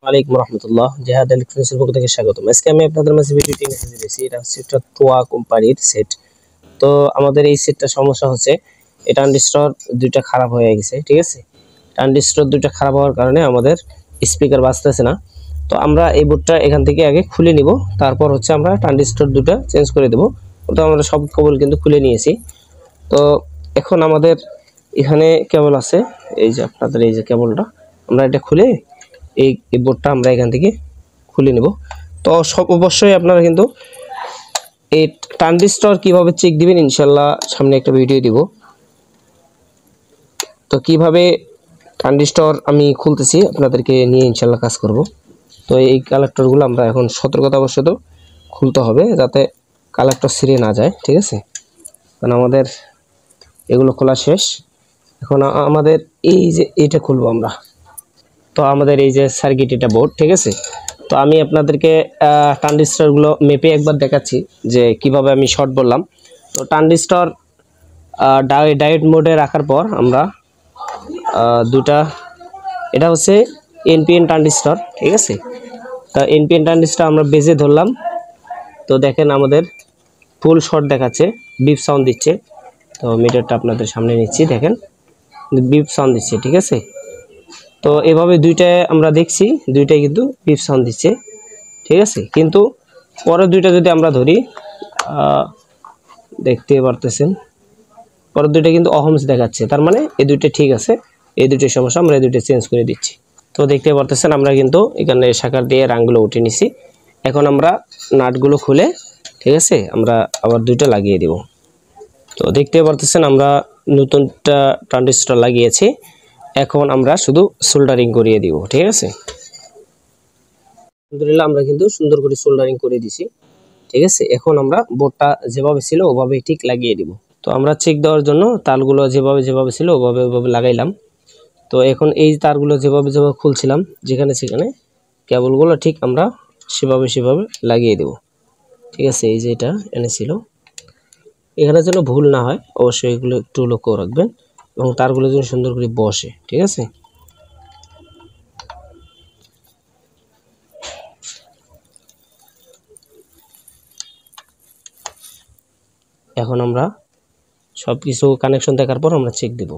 ওয়ালাইকুম রহমতুল্লাহ। জেহাদ ইলেকট্রনিক্সের পক্ষ থেকে স্বাগতম। আজকে আমি আপনাদের মাঝে ভিডিওটি নিয়ে হাজির হয়েছি। এটা হচ্ছে একটা তোয়া কোম্পানির সেট। তো আমাদের এই সেটটা সমস্যা হচ্ছে, এই ট্রানজিস্টর দুইটা খারাপ হয়ে গেছে। ঠিক আছে, ট্রানজিস্টর দুইটা খারাপ হওয়ার কারণে আমাদের স্পিকার বাজতেছে না। তো আমরা এই বোর্ডটা এখান থেকে আগে খুলে নিব, তারপর হচ্ছে আমরা ট্রানজিস্টর দুটো চেঞ্জ করে দেব। তো আমরা সব কেবল কিন্তু খুলে নিয়েছি। তো এখন আমাদের এখানে কেবল আছে, এই যে আপনাদের এই যে কেবলটা, আমরা এটা খুলে এই বোর্ডটা আমরা এখান থেকে খুলে নেব। তো সব অবশ্যই আপনারা কিন্তু এই ট্রানজিস্টর কিভাবে চেক দিবেন ইনশাল্লাহ সামনে একটা ভিডিও দিব। তো কিভাবে ট্রানজিস্টর আমি খুলতেছি আপনাদেরকে নিয়ে ইনশাল্লাহ কাজ করব। তো এই কালেক্টরগুলো আমরা এখন সতর্কতাবশত খুলতে হবে, যাতে কালেক্টর ছিঁড়ে না যায়। ঠিক আছে, কারণ আমাদের এগুলো খোলা শেষ। এখন আমাদের এই যে এটা খুলবো আমরা। তো আমাদের এই যে সার্কিট, এটা বোর্ড। ঠিক আছে, তো আমি আপনাদেরকে ট্রানজিস্টরগুলো মেপে একবার দেখাচ্ছি যে কিভাবে আমি শর্ট বললাম। তো ট্রানজিস্টর ডায়োড মোডে রাখার পর আমরা দুটা, এটা হচ্ছে এনপিএন ট্রানজিস্টর। ঠিক আছে, তা এনপিএন ট্রানজিস্টর আমরা বেজে ধরলাম। তো দেখেন আমাদের ফুল শর্ট দেখাচ্ছে, বিপ সাউন্ড দিচ্ছে। তো মিটারটা আপনাদের সামনে নিচ্ছি, দেখেন বিপ সাউন্ড দিচ্ছে। ঠিক আছে, তো এভাবে দুইটায় আমরা দেখছি, দুইটাই কিন্তু বিপ সাউন্ড দিচ্ছে। ঠিক আছে, কিন্তু পরের দুইটা যদি আমরা ধরি, দেখতে পারতেছেন পরের দুইটা কিন্তু অহমস দেখাচ্ছে। তার মানে এই দুইটা ঠিক আছে, এই দুইটার সমস্যা, আমরা এই দুইটা চেঞ্জ করে দিচ্ছি। তো দেখতে পারতেছেন আমরা কিন্তু এখানে শাকার দিয়ে রাংগুলো উঠে নিছি। এখন আমরা নাটগুলো খুলে, ঠিক আছে, আমরা আবার দুইটা লাগিয়ে দেব। তো দেখতে পারতেছেন আমরা নতুনটা ট্রানজিস্টর লাগিয়েছি। এখন আমরা শুধু সোল্ডারিং করিয়ে দিব। ঠিক আছে, আলহামদুলিল্লাহ আমরা কিন্তু সুন্দর করে সোল্ডারিং করে দিছি। ঠিক আছে, এখন আমরা বোর্ডটা যেভাবে ছিল ওভাবে ঠিক লাগিয়ে দিব। তো আমরা চেক দেওয়ার জন্য তারগুলো যেভাবে যেভাবে ছিল ওভাবে লাগাইলাম। তো এখন এই তারগুলো যেভাবে যেভাবে খুলছিলাম, যেখানে সেখানে কেবলগুলো ঠিক আমরা সেভাবে লাগিয়ে দেব। ঠিক আছে, এই যে এটা এনেছিল, এখানে যেন ভুল না হয় অবশ্যই এগুলো একটু লক্ষ্য রাখবেন, এবং তারগুলো যেন সুন্দর করে বসে। ঠিক আছে, এখন আমরা সব কিছু কানেকশন দেখার পর আমরা চেক দেব।